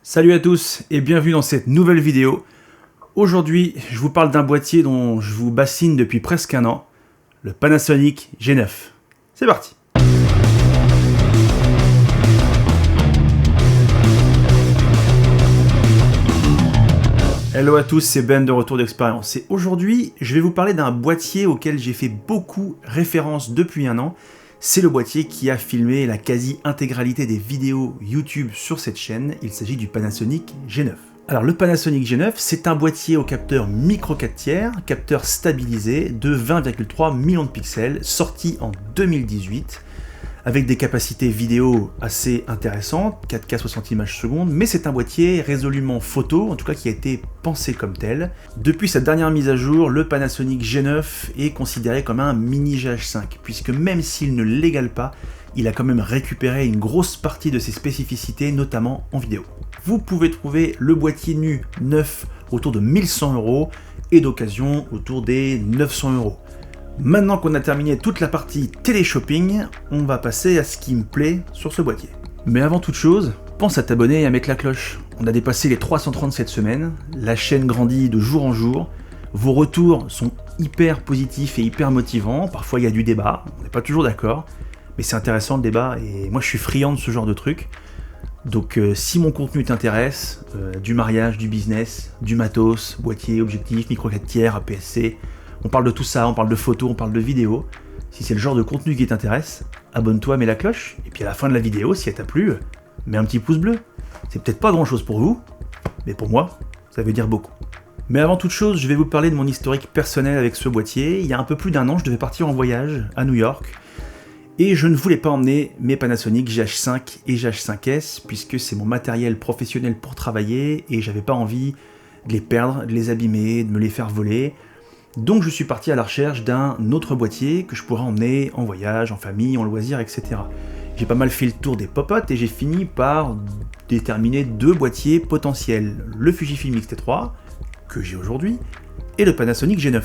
Salut à tous et bienvenue dans cette nouvelle vidéo. Aujourd'hui, je vous parle d'un boîtier dont je vous bassine depuis presque un an, le Panasonic G9. C'est parti! Hello à tous, c'est Ben de Retour d'Expérience et aujourd'hui, je vais vous parler d'un boîtier auquel j'ai fait beaucoup référence depuis un an. C'est le boîtier qui a filmé la quasi-intégralité des vidéos YouTube sur cette chaîne. Il s'agit du Panasonic G9. Alors le Panasonic G9, c'est un boîtier au capteur micro 4 tiers, capteur stabilisé de 20,3 millions de pixels, sorti en 2018, avec des capacités vidéo assez intéressantes, 4K 60 images secondes, mais c'est un boîtier résolument photo, en tout cas qui a été pensé comme tel. Depuis sa dernière mise à jour, le Panasonic G9 est considéré comme un mini GH5, puisque même s'il ne l'égale pas, il a quand même récupéré une grosse partie de ses spécificités, notamment en vidéo. Vous pouvez trouver le boîtier nu neuf autour de 1100 € et d'occasion autour des 900 €. Maintenant qu'on a terminé toute la partie télé-shopping, on va passer à ce qui me plaît sur ce boîtier. Mais avant toute chose, pense à t'abonner et à mettre la cloche. On a dépassé les 337 semaines, la chaîne grandit de jour en jour, vos retours sont hyper positifs et hyper motivants, parfois il y a du débat, on n'est pas toujours d'accord, mais c'est intéressant le débat et moi je suis friand de ce genre de trucs. Donc si mon contenu t'intéresse, du mariage, du business, du matos, boîtier, objectif, micro 4 tiers, APS-C, on parle de tout ça, on parle de photos, on parle de vidéos. Si c'est le genre de contenu qui t'intéresse, abonne-toi, mets la cloche, et puis à la fin de la vidéo, si elle t'a plu, mets un petit pouce bleu. C'est peut-être pas grand chose pour vous, mais pour moi, ça veut dire beaucoup. Mais avant toute chose, je vais vous parler de mon historique personnel avec ce boîtier. Il y a un peu plus d'un an, je devais partir en voyage à New York, et je ne voulais pas emmener mes Panasonic GH5 et GH5S, puisque c'est mon matériel professionnel pour travailler, et j'avais pas envie de les perdre, de les abîmer, de me les faire voler. Donc je suis parti à la recherche d'un autre boîtier que je pourrais emmener en voyage, en famille, en loisir, etc. J'ai pas mal fait le tour des popotes et j'ai fini par déterminer deux boîtiers potentiels. Le Fujifilm X-T3, que j'ai aujourd'hui, et le Panasonic G9.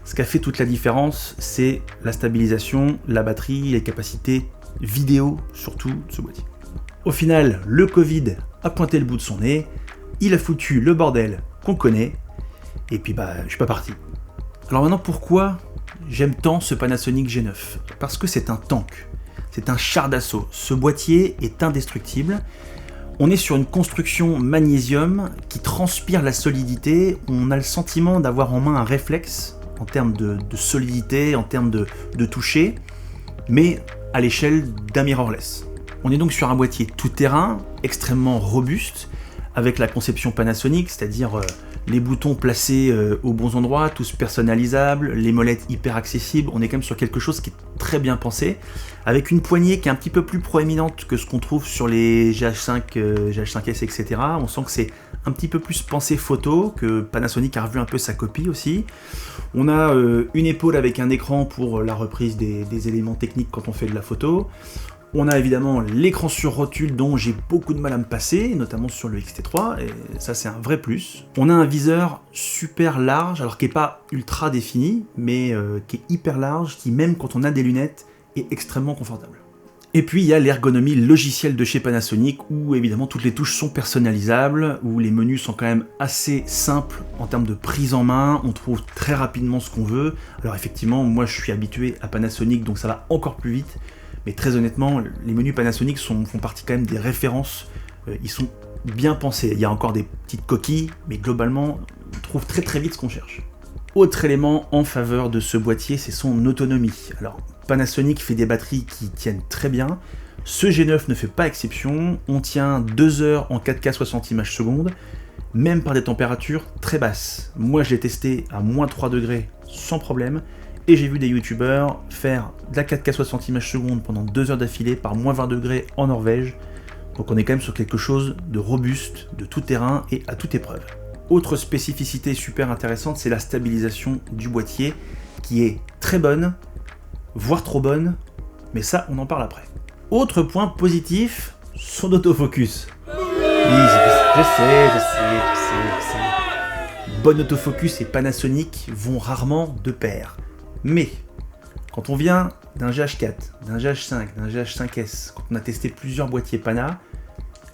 Ce qui a fait toute la différence, c'est la stabilisation, la batterie, les capacités vidéo, surtout de ce boîtier. Au final, le Covid a pointé le bout de son nez, il a foutu le bordel qu'on connaît, et puis je suis pas parti. Alors maintenant, pourquoi j'aime tant ce Panasonic G9? Parce que c'est un tank, c'est un char d'assaut. Ce boîtier est indestructible. On est sur une construction magnésium qui transpire la solidité. On a le sentiment d'avoir en main un réflexe en termes de solidité, en termes de toucher, mais à l'échelle d'un mirrorless. On est donc sur un boîtier tout-terrain, extrêmement robuste, avec la conception Panasonic, c'est-à-dire les boutons placés aux bons endroits, tous personnalisables, les molettes hyper accessibles. On est quand même sur quelque chose qui est très bien pensé, avec une poignée qui est un petit peu plus proéminente que ce qu'on trouve sur les GH5, GH5S, etc. On sent que c'est un petit peu plus pensé photo, que Panasonic a revu un peu sa copie aussi. On a une épaule avec un écran pour la reprise des éléments techniques quand on fait de la photo. On a évidemment l'écran sur rotule dont j'ai beaucoup de mal à me passer, notamment sur le X-T3, et ça c'est un vrai plus. On a un viseur super large, alors qui n'est pas ultra défini, mais qui est hyper large, qui même quand on a des lunettes est extrêmement confortable. Et puis il y a l'ergonomie logicielle de chez Panasonic, où évidemment toutes les touches sont personnalisables, où les menus sont quand même assez simples en termes de prise en main, on trouve très rapidement ce qu'on veut. Alors effectivement, moi je suis habitué à Panasonic, donc ça va encore plus vite. Mais très honnêtement, les menus Panasonic font partie quand même des références, ils sont bien pensés. Il y a encore des petites coquilles, mais globalement, on trouve très très vite ce qu'on cherche. Autre élément en faveur de ce boîtier, c'est son autonomie. Alors, Panasonic fait des batteries qui tiennent très bien, ce G9 ne fait pas exception, on tient 2 heures en 4K 60 images secondes, même par des températures très basses. Moi je l'ai testé à moins 3 degrés sans problème, et j'ai vu des youtubeurs faire de la 4K 60 images secondes pendant 2 heures d'affilée par moins 20 degrés en Norvège. Donc on est quand même sur quelque chose de robuste, de tout terrain et à toute épreuve. Autre spécificité super intéressante, c'est la stabilisation du boîtier qui est très bonne, voire trop bonne, mais ça on en parle après. Autre point positif, son autofocus. Oui, je sais. Bon autofocus et Panasonic vont rarement de pair. Mais, quand on vient d'un GH4, d'un GH5, d'un GH5S, quand on a testé plusieurs boîtiers Pana,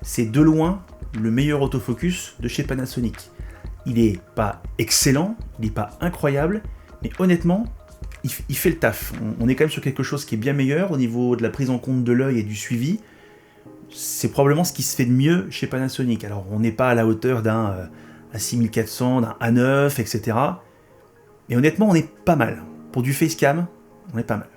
c'est de loin le meilleur autofocus de chez Panasonic. Il est pas excellent, il n'est pas incroyable, mais honnêtement, il fait le taf. On est quand même sur quelque chose qui est bien meilleur au niveau de la prise en compte de l'œil et du suivi. C'est probablement ce qui se fait de mieux chez Panasonic. Alors on n'est pas à la hauteur d'un A6400, d'un A9, etc. Mais honnêtement, on est pas mal. Pour du facecam, on est pas mal.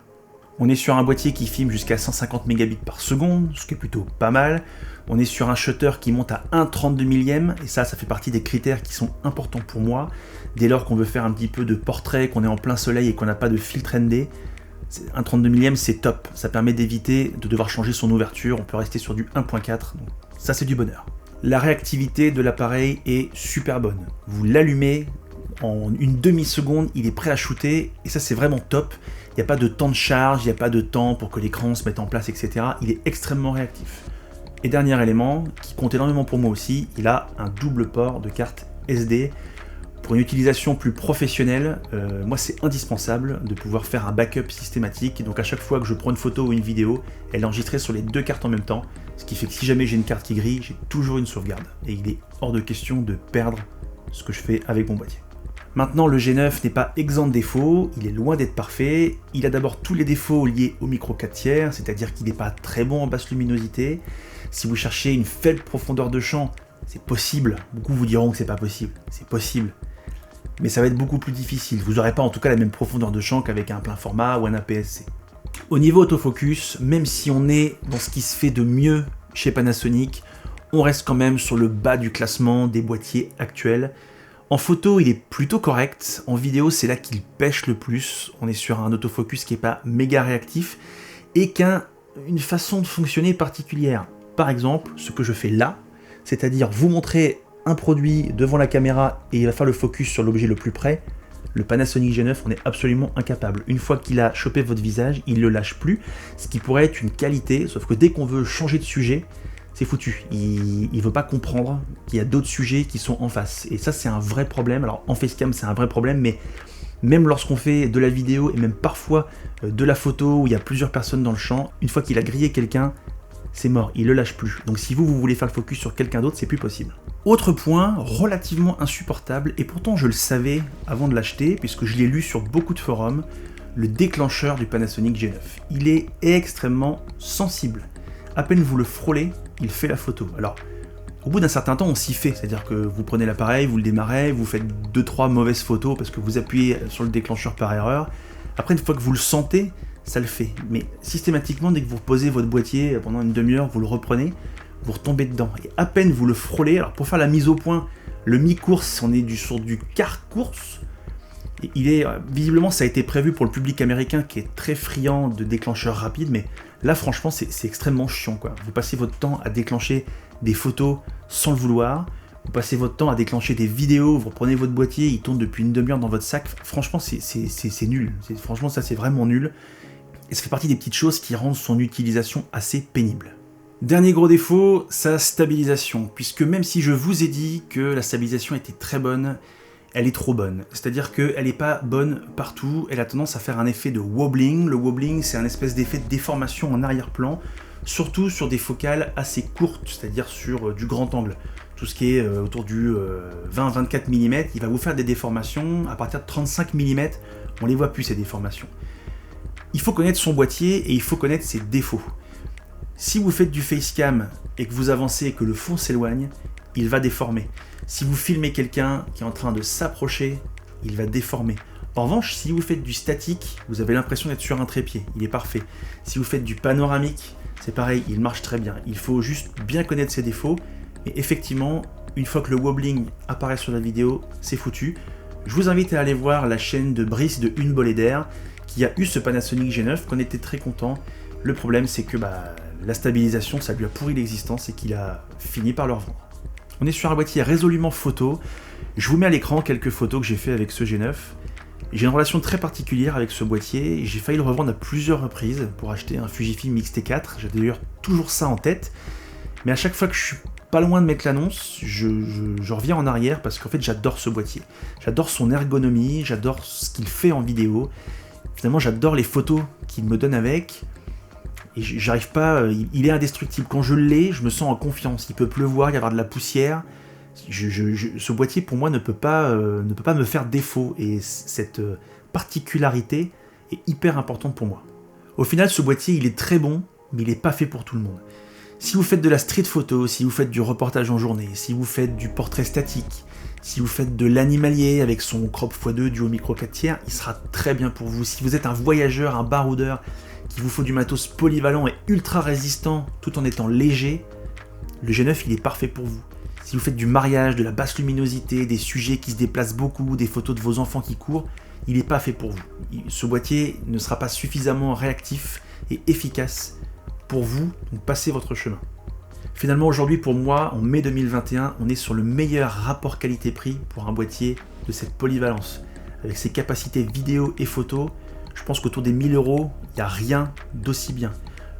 On est sur un boîtier qui filme jusqu'à 150 mégabits par seconde, ce qui est plutôt pas mal. On est sur un shutter qui monte à 1/32 millième, et ça fait partie des critères qui sont importants pour moi. Dès lors qu'on veut faire un petit peu de portrait, qu'on est en plein soleil et qu'on n'a pas de filtre ND, 1/32 millième c'est top. Ça permet d'éviter de devoir changer son ouverture, on peut rester sur du 1.4, donc ça c'est du bonheur. La réactivité de l'appareil est super bonne. Vous l'allumez, en une demi-seconde, il est prêt à shooter, et ça c'est vraiment top. Il n'y a pas de temps de charge, il n'y a pas de temps pour que l'écran se mette en place, etc. Il est extrêmement réactif. Et dernier élément, qui compte énormément pour moi aussi, il a un double port de carte SD. Pour une utilisation plus professionnelle, moi c'est indispensable de pouvoir faire un backup systématique. Donc à chaque fois que je prends une photo ou une vidéo, elle est enregistrée sur les deux cartes en même temps. Ce qui fait que si jamais j'ai une carte qui grille, j'ai toujours une sauvegarde. Et il est hors de question de perdre ce que je fais avec mon boîtier. Maintenant, le G9 n'est pas exempt de défauts, il est loin d'être parfait. Il a d'abord tous les défauts liés au micro 4 tiers, c'est-à-dire qu'il n'est pas très bon en basse luminosité. Si vous cherchez une faible profondeur de champ, c'est possible. Beaucoup vous diront que c'est pas possible. C'est possible. Mais ça va être beaucoup plus difficile. Vous n'aurez pas en tout cas la même profondeur de champ qu'avec un plein format ou un APS-C. Au niveau autofocus, même si on est dans ce qui se fait de mieux chez Panasonic, on reste quand même sur le bas du classement des boîtiers actuels. En photo, il est plutôt correct. En vidéo, c'est là qu'il pêche le plus. On est sur un autofocus qui n'est pas méga réactif et qui a une façon de fonctionner particulière. Par exemple, ce que je fais là, c'est-à-dire vous montrer un produit devant la caméra et il va faire le focus sur l'objet le plus près. Le Panasonic G9, on est absolument incapable. Une fois qu'il a chopé votre visage, il ne le lâche plus, ce qui pourrait être une qualité, sauf que dès qu'on veut changer de sujet, c'est foutu. Il ne veut pas comprendre qu'il y a d'autres sujets qui sont en face. Et ça, c'est un vrai problème. Alors, en facecam, c'est un vrai problème, mais même lorsqu'on fait de la vidéo et même parfois de la photo où il y a plusieurs personnes dans le champ, une fois qu'il a grillé quelqu'un, c'est mort, il ne le lâche plus. Donc si vous voulez faire le focus sur quelqu'un d'autre, c'est plus possible. Autre point relativement insupportable, et pourtant je le savais avant de l'acheter, puisque je l'ai lu sur beaucoup de forums, le déclencheur du Panasonic G9. Il est extrêmement sensible. À peine vous le frôlez, il fait la photo. Alors, au bout d'un certain temps, on s'y fait, c'est-à-dire que vous prenez l'appareil, vous le démarrez, vous faites 2-3 mauvaises photos parce que vous appuyez sur le déclencheur par erreur. Après, une fois que vous le sentez, ça le fait. Mais systématiquement, dès que vous reposez votre boîtier pendant une demi-heure, vous le reprenez, vous retombez dedans. Et à peine vous le frôlez, alors pour faire la mise au point, le mi-course, on est sur du quart course. Et il est, visiblement, ça a été prévu pour le public américain qui est très friand de déclencheurs rapides, mais là, franchement, c'est extrêmement chiant, quoi. Vous passez votre temps à déclencher des photos sans le vouloir, vous passez votre temps à déclencher des vidéos, vous reprenez votre boîtier, il tourne depuis une demi-heure dans votre sac. Franchement, c'est nul. Franchement, ça, c'est vraiment nul. Et ça fait partie des petites choses qui rendent son utilisation assez pénible. Dernier gros défaut, sa stabilisation, puisque même si je vous ai dit que la stabilisation était très bonne, elle est trop bonne. C'est-à-dire qu'elle n'est pas bonne partout, elle a tendance à faire un effet de wobbling. Le wobbling, c'est un espèce d'effet de déformation en arrière-plan, surtout sur des focales assez courtes, c'est-à-dire sur du grand angle. Tout ce qui est autour du 20-24 mm, il va vous faire des déformations. À partir de 35 mm, on les voit plus, ces déformations. Il faut connaître son boîtier et il faut connaître ses défauts. Si vous faites du facecam et que vous avancez et que le fond s'éloigne, il va déformer. Si vous filmez quelqu'un qui est en train de s'approcher, il va déformer. En revanche, si vous faites du statique, vous avez l'impression d'être sur un trépied, il est parfait. Si vous faites du panoramique, c'est pareil, il marche très bien. Il faut juste bien connaître ses défauts. Et effectivement, une fois que le wobbling apparaît sur la vidéo, c'est foutu. Je vous invite à aller voir la chaîne de Brice de Une Bolée d'Air, qui a eu ce Panasonic G9, qu'on était très content. Le problème, c'est que la stabilisation, ça lui a pourri l'existence et qu'il a fini par le revendre. On est sur un boîtier résolument photo. Je vous mets à l'écran quelques photos que j'ai fait avec ce G9. J'ai une relation très particulière avec ce boîtier. J'ai failli le revendre à plusieurs reprises pour acheter un Fujifilm X-T4. J'ai d'ailleurs toujours ça en tête. Mais à chaque fois que je suis pas loin de mettre l'annonce, je reviens en arrière parce qu'en fait, j'adore ce boîtier. J'adore son ergonomie, j'adore ce qu'il fait en vidéo. Finalement, j'adore les photos qu'il me donne avec. Et j'arrive pas, il est indestructible. Quand je l'ai, je me sens en confiance. Il peut pleuvoir, y avoir de la poussière. Ce boîtier, pour moi, ne peut pas me faire défaut. Et cette particularité est hyper importante pour moi. Au final, ce boîtier, il est très bon, mais il n'est pas fait pour tout le monde. Si vous faites de la street photo, si vous faites du reportage en journée, si vous faites du portrait statique, si vous faites de l'animalier avec son crop x2 duo micro 4/3, il sera très bien pour vous. Si vous êtes un voyageur, un baroudeur, qu'il vous faut du matos polyvalent et ultra résistant tout en étant léger, le G9 il est parfait pour vous. Si vous faites du mariage, de la basse luminosité, des sujets qui se déplacent beaucoup, des photos de vos enfants qui courent, il n'est pas fait pour vous. Ce boîtier ne sera pas suffisamment réactif et efficace pour vous, donc passez votre chemin. Finalement aujourd'hui pour moi, en mai 2021, on est sur le meilleur rapport qualité-prix pour un boîtier de cette polyvalence. Avec ses capacités vidéo et photo, je pense qu'autour des 1000 €, il n'y a rien d'aussi bien.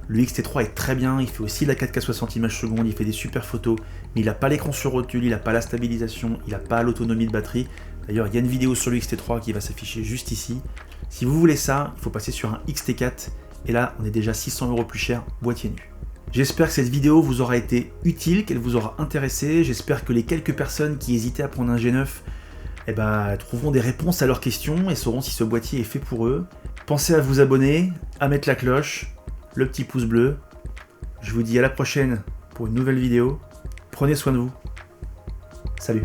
Le X-T3 est très bien, il fait aussi de la 4K 60 images secondes, il fait des super photos, mais il n'a pas l'écran sur rotule, il n'a pas la stabilisation, il n'a pas l'autonomie de batterie. D'ailleurs, il y a une vidéo sur le X-T3 qui va s'afficher juste ici. Si vous voulez ça, il faut passer sur un X-T4, et là, on est déjà 600 € plus cher, boîtier nu. J'espère que cette vidéo vous aura été utile, qu'elle vous aura intéressé. J'espère que les quelques personnes qui hésitaient à prendre un G9 trouveront des réponses à leurs questions et sauront si ce boîtier est fait pour eux. Pensez à vous abonner, à mettre la cloche, le petit pouce bleu. Je vous dis à la prochaine pour une nouvelle vidéo. Prenez soin de vous. Salut.